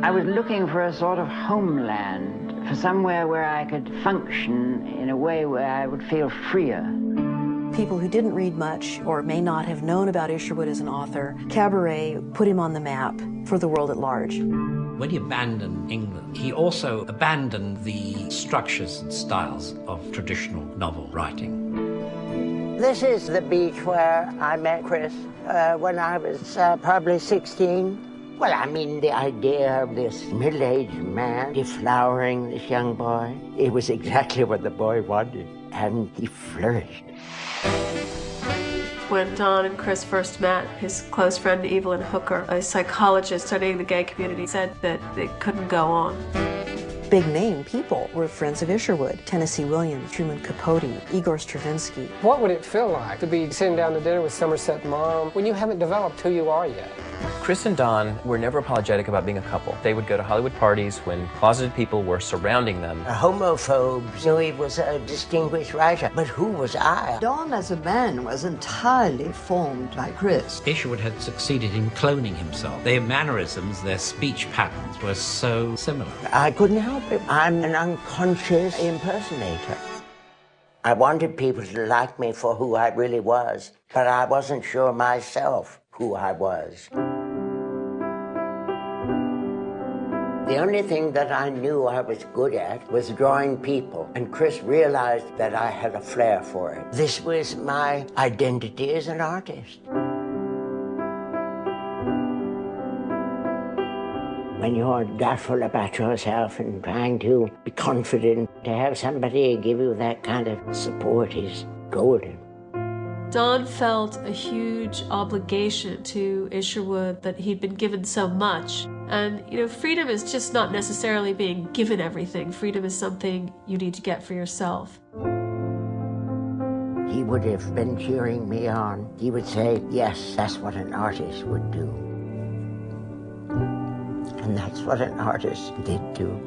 I was looking for a sort of homeland, for somewhere where I could function in a way where I would feel freer. People who didn't read much or may not have known about Isherwood as an author, Cabaret put him on the map for the world at large. When he abandoned England, he also abandoned the structures and styles of traditional novel writing. This is the beach where I met Chris when I was probably 16. Well, I mean, the idea of this middle-aged man deflowering this young boy, it was exactly what the boy wanted, and he flourished. When Don and Chris first met, his close friend Evelyn Hooker, a psychologist studying the gay community, said that it couldn't go on. Big name people were friends of Isherwood. Tennessee Williams, Truman Capote, Igor Stravinsky. What would it feel like to be sitting down to dinner with Somerset Maugham when you haven't developed who you are yet? Chris and Don were never apologetic about being a couple. They would go to Hollywood parties when closeted people were surrounding them. Homophobes knew he was a distinguished writer, but who was I? Don as a man was entirely formed by Chris. Isherwood had succeeded in cloning himself. Their mannerisms, their speech patterns were so similar. I couldn't help it. I'm an unconscious impersonator. I wanted people to like me for who I really was, but I wasn't sure myself who I was. The only thing that I knew I was good at was drawing people, and Chris realized that I had a flair for it. This was my identity as an artist. When you're doubtful about yourself and trying to be confident, to have somebody give you that kind of support is golden. Don felt a huge obligation to Isherwood that he'd been given so much. And, you know, freedom is just not necessarily being given everything. Freedom is something you need to get for yourself. He would have been cheering me on. He would say, yes, that's what an artist would do. And that's what an artist did do.